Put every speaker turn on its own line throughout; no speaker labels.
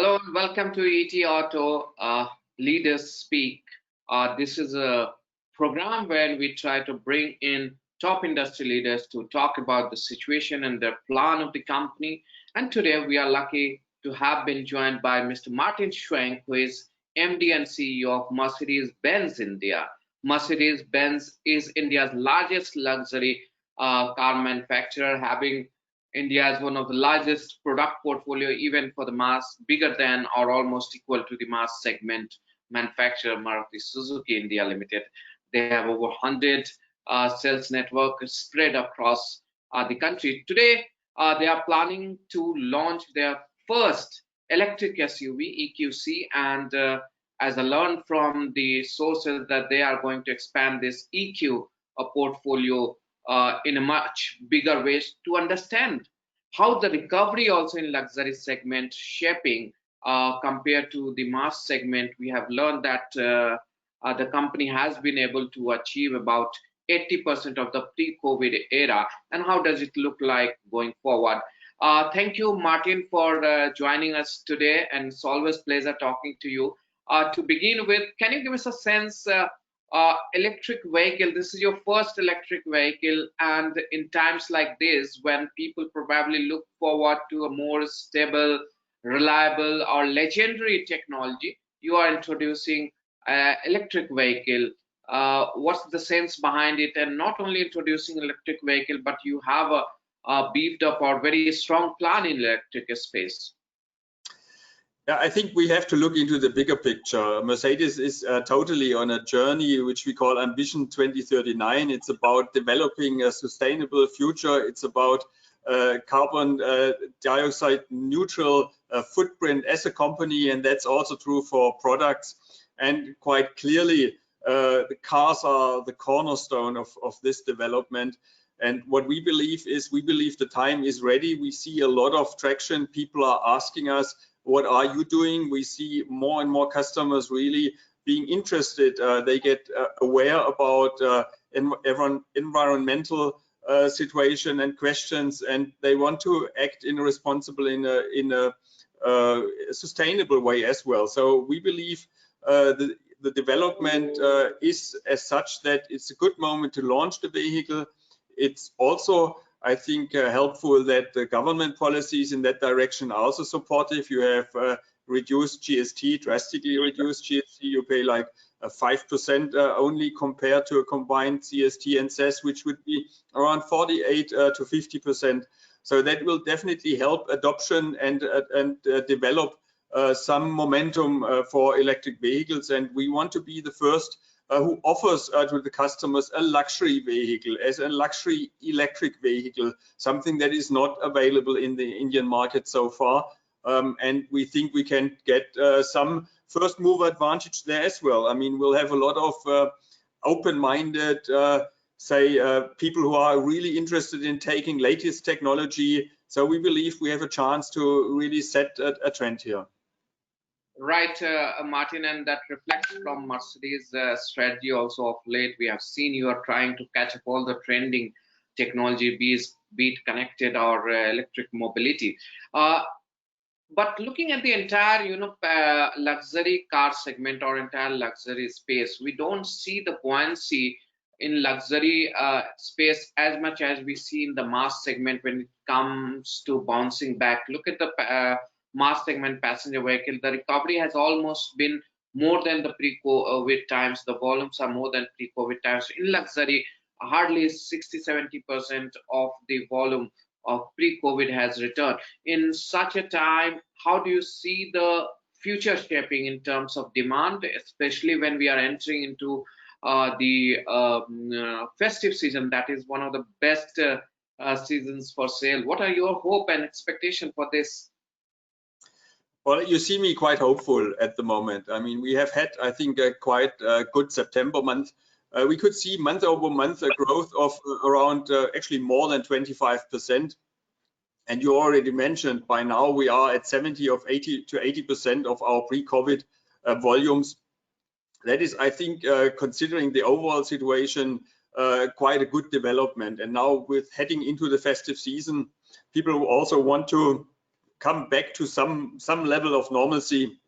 Hello and welcome to ETAuto Leaders Speak. This is a program where we try to bring in top industry leaders to talk about the situation and the plan of the company. And today we are lucky to have been joined by Mr. Martin Schwenk, who is MD and CEO of Mercedes-Benz India. Mercedes-Benz is India's largest luxury car manufacturer, having India is one of the largest product portfolio, even for the mass, bigger than or almost equal to the mass segment manufacturer Maruti Suzuki India Limited. They have over 100 sales network spread across the country. Today, they are planning to launch their first electric SUV EQC, and as I learned from the sources that they are going to expand this EQ portfolio in a much bigger way to understand how the recovery also in luxury segment shaping compared to the mass segment. We have learned that the company has been able to achieve about 80% of the pre-COVID era, and how does it look like going forward? Thank you, Martin, for joining us today, and it's always pleasure talking to you. To begin with, can you give us a sense? Electric vehicle, this is your first electric vehicle, and in times like this when people probably look forward to a more stable, reliable or legendary technology, you are introducing electric vehicle. What's the sense behind it? And not only introducing electric vehicle, but you have a beefed up or very strong plan in electric space.
Yeah, I think we have to look into the bigger picture. Mercedes is totally on a journey which we call Ambition 2039. It's about developing a sustainable future. It's about carbon dioxide neutral footprint as a company, and that's also true for products. And quite clearly, the cars are the cornerstone of this development. And what we believe is, we believe the time is ready. We see a lot of traction. People are asking us, what are you doing? We see more and more customers really being interested. They get aware about environmental situation and questions, and they want to act in a responsible, in a sustainable way as well. So we believe the development is as such that it's a good moment to launch the vehicle. It's also, I think, helpful that the government policies in that direction are also supportive. You have reduced GST, drastically reduced GST. You pay like 5% only compared to a combined CST and cess, which would be around 48 to 50%. So that will definitely help adoption and develop some momentum for electric vehicles. And we want to be the first who offers to the customers a luxury vehicle as a luxury electric vehicle, something that is not available in the Indian market so far. And we think we can get some first mover advantage there as well. I mean, we'll have a lot of open-minded, people who are really interested in taking latest technology. So we believe we have a chance to really set a trend here.
Right, Martin, and that reflects from Mercedes' strategy also of late. We have seen you are trying to catch up all the trending technology, be it connected or electric mobility. But looking at the entire, luxury car segment or entire luxury space, we don't see the buoyancy in luxury space as much as we see in the mass segment when it comes to bouncing back. Look at the mass segment passenger vehicle. The recovery has almost been more than the pre-COVID times. The volumes are more than pre-COVID times. In luxury, hardly 60–70% of the volume of pre-COVID has returned. In such a time, how do you see the future shaping in terms of demand, especially when we are entering into the festive season? That is one of the best seasons for sale. What are your hope and expectation for this?
Well, you see me quite hopeful at the moment. I mean, we have had, I think, a quite good September month. We could see month over month a growth of around actually more than 25%. And you already mentioned, by now we are at 80 to 80% of our pre-COVID volumes. That is, I think, considering the overall situation, quite a good development. And now with heading into the festive season, people also want to come back to some level of normalcy.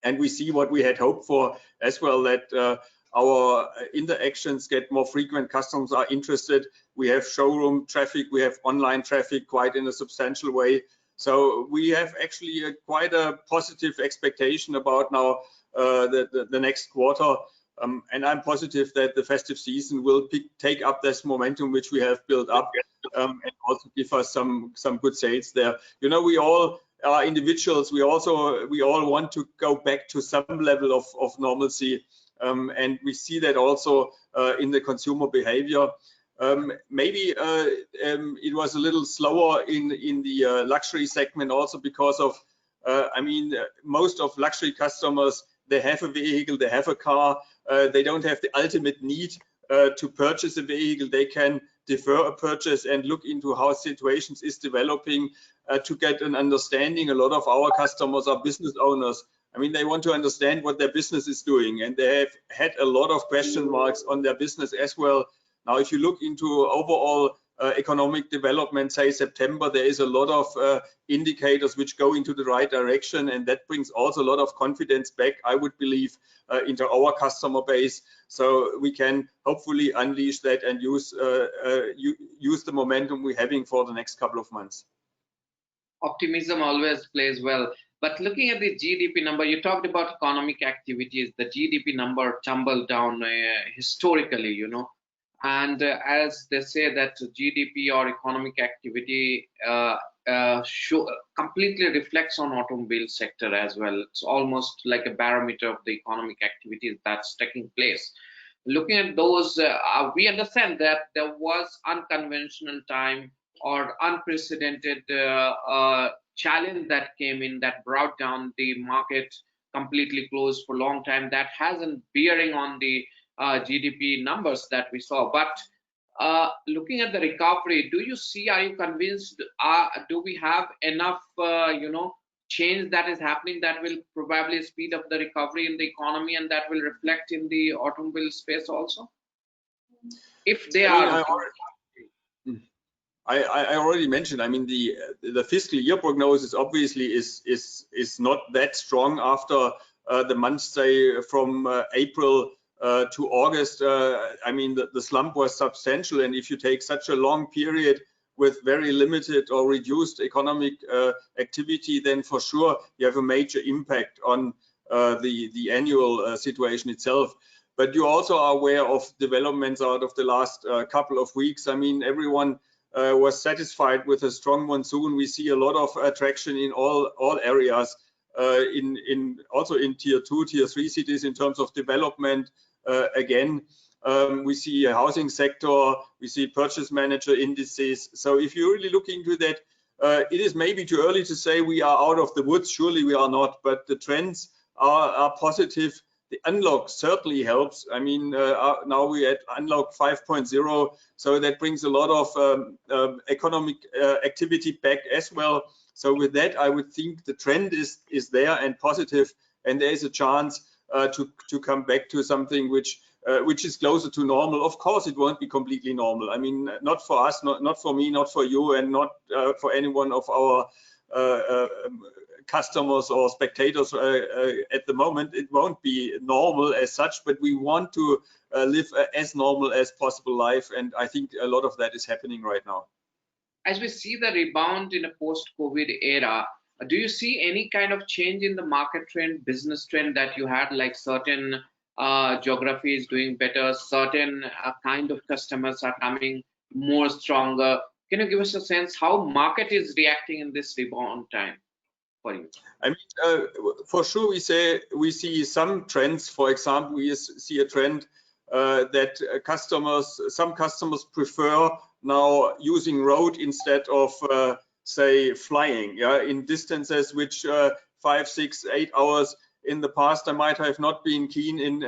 And we see what we had hoped for as well, that our interactions get more frequent, customers are interested, we have showroom traffic, we have online traffic quite in a substantial way. So we have actually quite a positive expectation about now the next quarter. And I'm positive that the festive season will take up this momentum which we have built up, and also give us some good sales there. You know, we all are individuals. We all want to go back to some level of normalcy, and we see that also in the consumer behavior. Maybe it was a little slower in the luxury segment, also because of I mean, most of luxury customers, they have a vehicle, they have a car, they don't have the ultimate need to purchase a vehicle. They can defer a purchase and look into how situations is developing to get an understanding. A lot of our customers are business owners. I mean, they want to understand what their business is doing, and they have had a lot of question marks on their business as well. Now, if you look into overall economic development, say September, there is a lot of indicators which go into the right direction, and that brings also a lot of confidence back, I would believe, into our customer base. So we can hopefully unleash that and use the momentum we're having for the next couple of months.
Optimism always plays well. But looking at the GDP number, you talked about economic activities. The GDP number tumbled down historically, you know. And as they say that GDP or economic activity completely reflects on automobile sector as well. It's almost like a barometer of the economic activities that's taking place. Looking at those, we understand that there was unconventional time or unprecedented challenge that came in that brought down the market, completely closed for a long time. That hasn't bearing on the GDP numbers that we saw. But looking at the recovery, do you see, are you convinced, do we have enough you know, change that is happening that will probably speed up the recovery in the economy, and that will reflect in the automobile space also, if they are?
I already mentioned, I mean, the fiscal year prognosis obviously is not that strong after the months, say, from April to August. I mean, the slump was substantial, and if you take such a long period with very limited or reduced economic activity, then for sure you have a major impact on the annual situation itself. But you also are aware of developments out of the last couple of weeks. I mean, everyone was satisfied with a strong monsoon. We see a lot of attraction in all areas, also in tier 2, tier 3 cities in terms of development. Again, we see a housing sector, we see purchase manager indices. So if you really look into that, it is maybe too early to say we are out of the woods. Surely we are not, but the trends are positive. The unlock certainly helps. I mean, now we're at unlock 5.0, so that brings a lot of economic activity back as well. So with that, I would think the trend is there and positive, and there is a chance to come back to something which is closer to normal. Of course, it won't be completely normal. I mean, not for us, not for me, not for you, and not for any one of our customers or spectators at the moment. It won't be normal as such, but we want to live as normal as possible life, and I think a lot of that is happening right now.
As we see the rebound in a post-COVID era, do you see any kind of change in the market trend, business trend that you had, like certain geographies doing better, certain kind of customers are coming more stronger? Can you give us a sense how market is reacting in this rebound time for you?
I mean, for sure, we see some trends. For example, we see a trend that some customers prefer now using road instead of say flying, yeah, in distances which 5, 6, 8 hours in the past, I might have not been keen in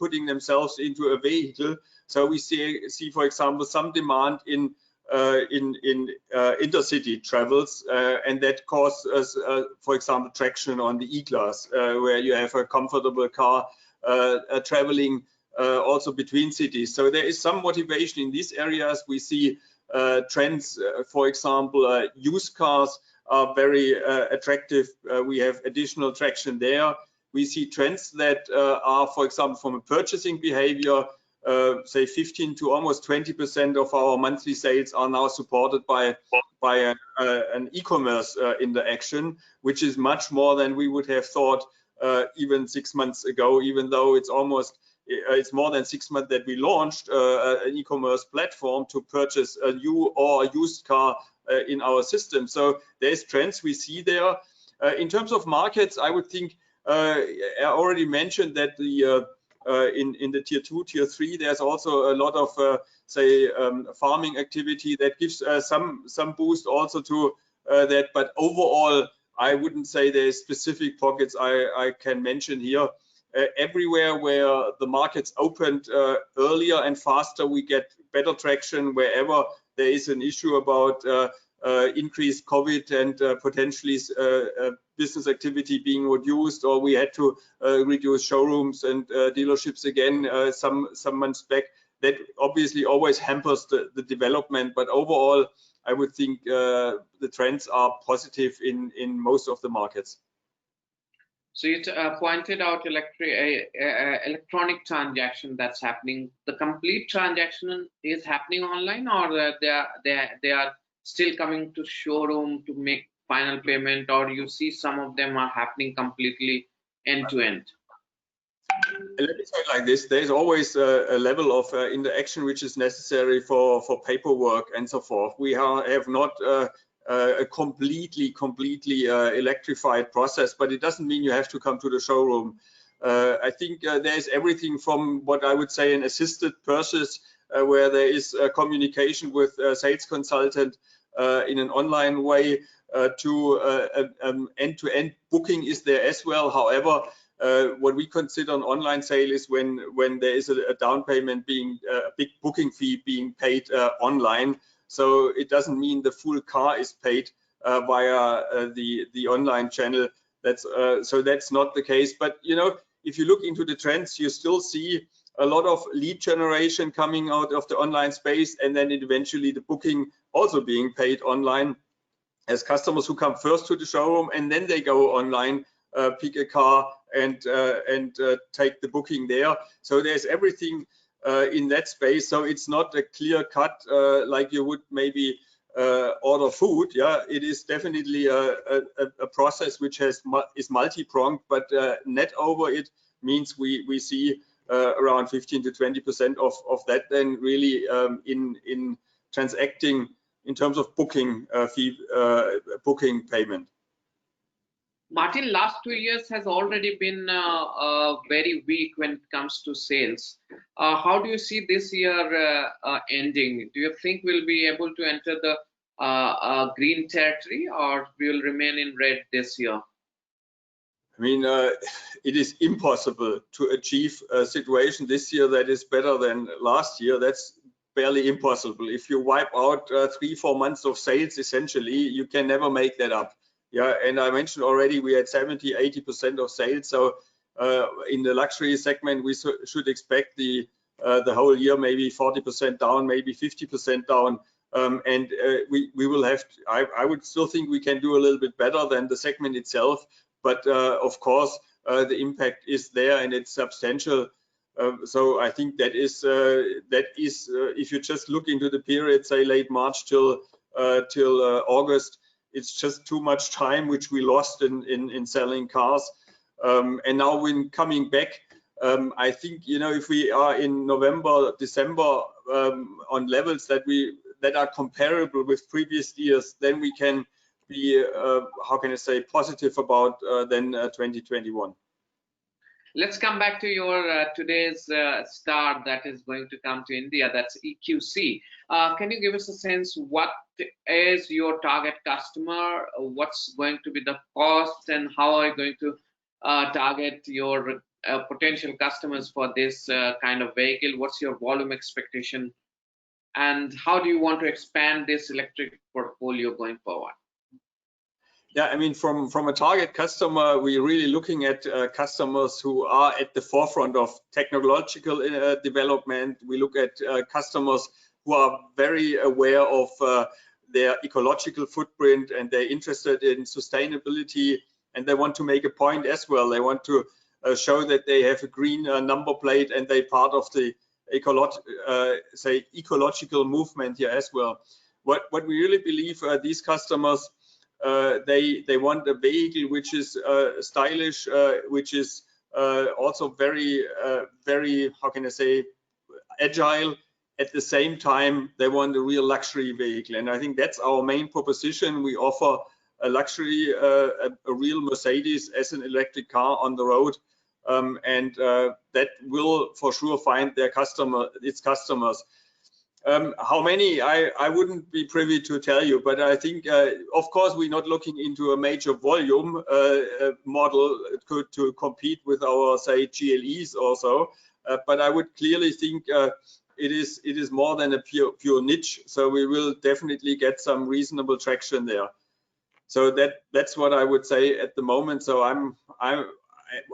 putting themselves into a vehicle. So we see, for example, some demand in intercity travels, and that causes, for example, traction on the E-Class, where you have a comfortable car traveling also between cities. So there is some motivation in these areas. We see trends, for example, used cars are very attractive. We have additional traction there. We see trends that are, for example, from a purchasing behavior, say 15 to almost 20% of our monthly sales are now supported by an e-commerce interaction, which is much more than we would have thought even 6 months ago, even though it's more than 6 months that we launched an e-commerce platform to purchase a new or a used car in our system. So there's trends we see there. In terms of markets, I would think I already mentioned that the in the tier 2, tier 3, there's also a lot of say farming activity that gives some boost also to that. But overall, I wouldn't say there's specific pockets I can mention here. Everywhere where the markets opened earlier and faster, we get better traction. Wherever there is an issue about increased COVID and potentially business activity being reduced, or we had to reduce showrooms and dealerships again some months back, that obviously always hampers the development. But overall, I would think the trends are positive in most of the markets.
So you pointed out electronic transaction that's happening. The complete transaction is happening online, or they are still coming to showroom to make final payment, or you see some of them are happening completely end to end?
Let me say it like this: there's always a level of interaction which is necessary for paperwork and so forth. We have not a completely electrified process, but it doesn't mean you have to come to the showroom. I think there's everything from what I would say an assisted purchase, where there is communication with a sales consultant in an online way, to end-to-end booking is there as well. However, what we consider an online sale is when there is a down payment being a big booking fee being paid online. So it doesn't mean the full car is paid via the online channel. So that's not the case. But you know, if you look into the trends, you still see a lot of lead generation coming out of the online space, and then eventually the booking also being paid online, as customers who come first to the showroom and then they go online, pick a car and take the booking there. So there's everything in that space. So it's not a clear cut like you would maybe order food. Yeah, it is definitely a process which is multi-pronged, but net over it means we see around 15 to 20% of that then really in transacting in terms of booking fee, booking payment.
Martin, last 2 years has already been very weak when it comes to sales. How do you see this year ending? Do you think we'll be able to enter the green territory, or will remain in red this year?
I mean, it is impossible to achieve a situation this year that is better than last year. That's barely impossible. If you wipe out 3-4 months of sales, essentially, you can never make that up. Yeah, and I mentioned already we had 70-80% of sales. So in the luxury segment, we should expect the whole year maybe 40% down, maybe 50% down. And we will have to, I would still think we can do a little bit better than the segment itself. But of course, the impact is there and it's substantial. So I think that is if you just look into the period, say late March till August, it's just too much time which we lost in selling cars. And now when coming back, I think, you know, if we are in November, December on levels that are comparable with previous years, then we can be how can I say, positive about then 2021.
Let's come back to your today's star that is going to come to India, that's EQC. Can you give us a sense, what is your target customer, what's going to be the cost, and how are you going to target your potential customers for this kind of vehicle? What's your volume expectation, and how do you want to expand this electric portfolio going forward?
Yeah, I mean, from a target customer, we're really looking at customers who are at the forefront of technological development. We look at customers who are very aware of their ecological footprint, and they're interested in sustainability, and they want to make a point as well. They want to show that they have a green number plate and they're part of the ecological movement here as well. What we really believe, these customers, they want a vehicle which is stylish, which is also very, how can I say, agile. At the same time, they want a real luxury vehicle, and I think that's our main proposition. We offer a luxury, a real Mercedes as an electric car on the road, and that will for sure find its customers. How many, I wouldn't be privy to tell you, but I think, of course, we're not looking into a major volume model to compete with our, say, GLEs also, but I would clearly think it is more than a pure niche, so we will definitely get some reasonable traction there. So that's what I would say at the moment. So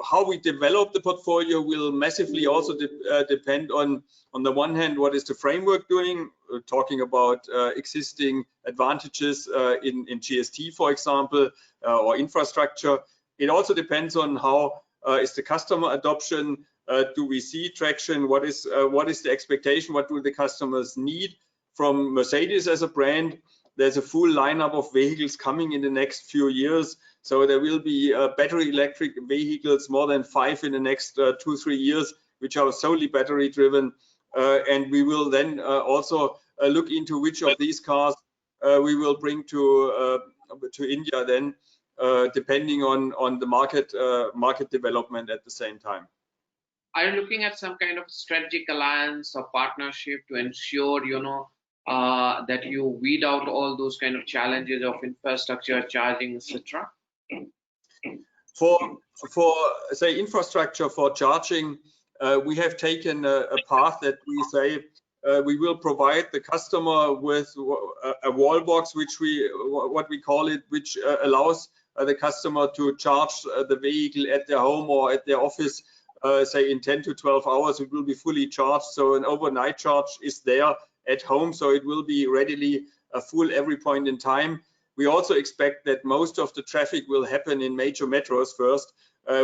how we develop the portfolio will massively also depend on the one hand, what is the framework doing? We're talking about existing advantages in GST, for example, or infrastructure. It also depends on how is the customer adoption. Do we see traction? What is the expectation? What do the customers need from Mercedes as a brand? There's a full lineup of vehicles coming in the next few years. So there will be battery electric vehicles, more than 5 in the next 2-3 years, which are solely battery driven. And we will then also look into which of these cars we will bring to India then, depending on the market development at the same time.
Are you looking at some kind of strategic alliance or partnership to ensure, that you weed out all those kind of challenges of infrastructure, charging, etc.?
For say infrastructure for charging, we have taken a path that we say we will provide the customer with a wall box, which what we call it, which allows the customer to charge the vehicle at their home or at their office. Say in 10 to 12 hours, it will be fully charged. So an overnight charge is there at home, so it will be readily full every point in time. We also expect that most of the traffic will happen in major metros first,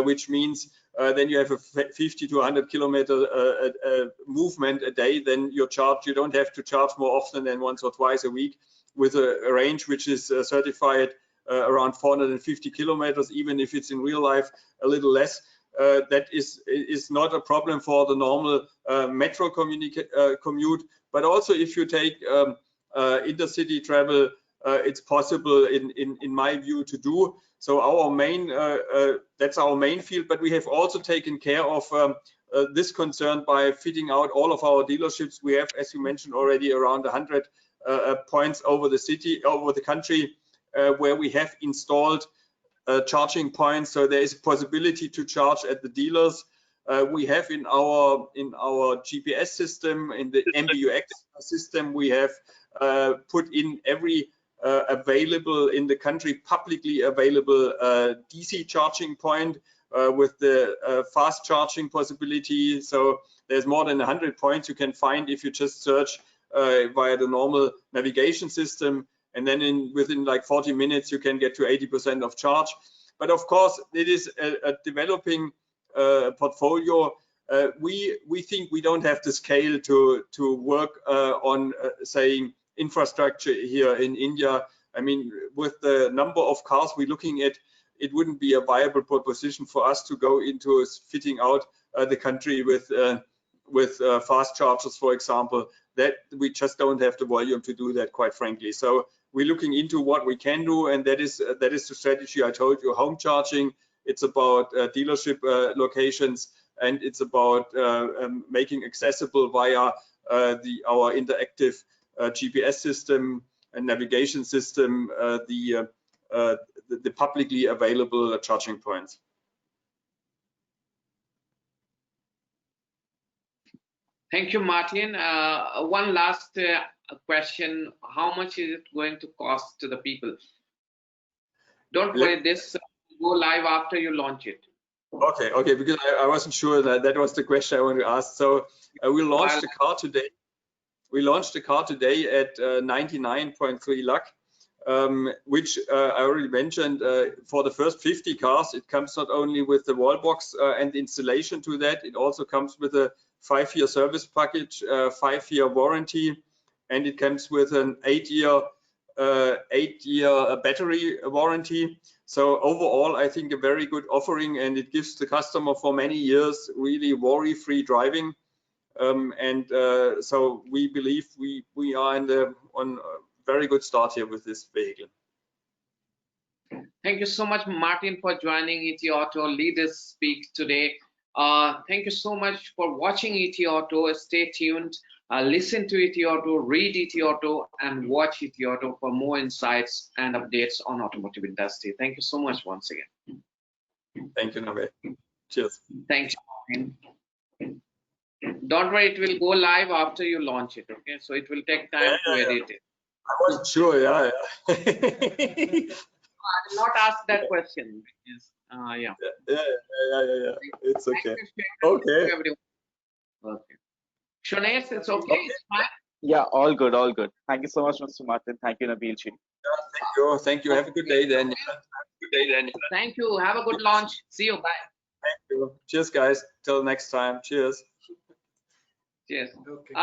which means then you have a 50 to 100 kilometer movement a day. Then you don't have to charge more often than once or twice a week, with a range which is certified around 450 kilometers, even if it's in real life a little less. That is not a problem for the normal metro commute, but also if you take intercity travel, it's possible in my view to do. So our main that's our main field, but we have also taken care of this concern by fitting out all of our dealerships. We have, as you mentioned already, around 100 points over the country where we have installed charging points, so there is a possibility to charge at the dealers. We have in our GPS system, in the MBUX system, we have put in every available in the country, publicly available DC charging point with the fast charging possibility. So there's more than 100 points you can find if you just search via the normal navigation system. And then within like 40 minutes, you can get to 80% of charge. But of course, it is a developing portfolio. We think we don't have the scale to work on saying infrastructure here in India. I mean, with the number of cars we're looking at, it wouldn't be a viable proposition for us to go into fitting out the country with fast chargers, for example. That we just don't have the volume to do that, quite frankly. So we're looking into what we can do, and that is the strategy I told you. Home charging, it's about dealership locations, and it's about making accessible via our interactive GPS system and navigation system the publicly available charging points.
Thank you, Martin. One last question: how much is it going to cost to the people? Don't worry, this will go live after you launch it.
Okay, because I wasn't sure that was the question I wanted to ask. So we'll launch the car today. We launched the car today at 99.3 lakh, which I already mentioned. For the first 50 cars, it comes not only with the wall box and installation to that, it also comes with a 5-year service package, 5-year warranty, and it comes with an 8-year battery warranty. So overall, I think a very good offering, and it gives the customer for many years really worry-free driving. So we believe we are on a very good start here with this vehicle.
Thank you so much, Martin, for joining ETAuto Leaders Speak today. Thank you so much for watching ETAuto. Stay tuned. Listen to ETAuto, read ETAuto, and watch ETAuto for more insights and updates on automotive industry. Thank you so much once again.
Thank you, Nave. Cheers.
Thank you. Don't worry, it will go live after you launch it. Okay, so it will take time to edit it.
I wasn't sure. Yeah.
I will not ask that question. Yeah.
It's okay.
Okay. Okay. Shwnek, it's okay. It's fine.
Yeah, all good, all good. Thank you so much, Mr. Martin. Thank you, Nabil ji.
Thank you. Have a good day then.
Thank you. Have a good launch. See you. Bye.
Thank you. Cheers, guys. Till next time. Cheers.
Cheers.
Okay.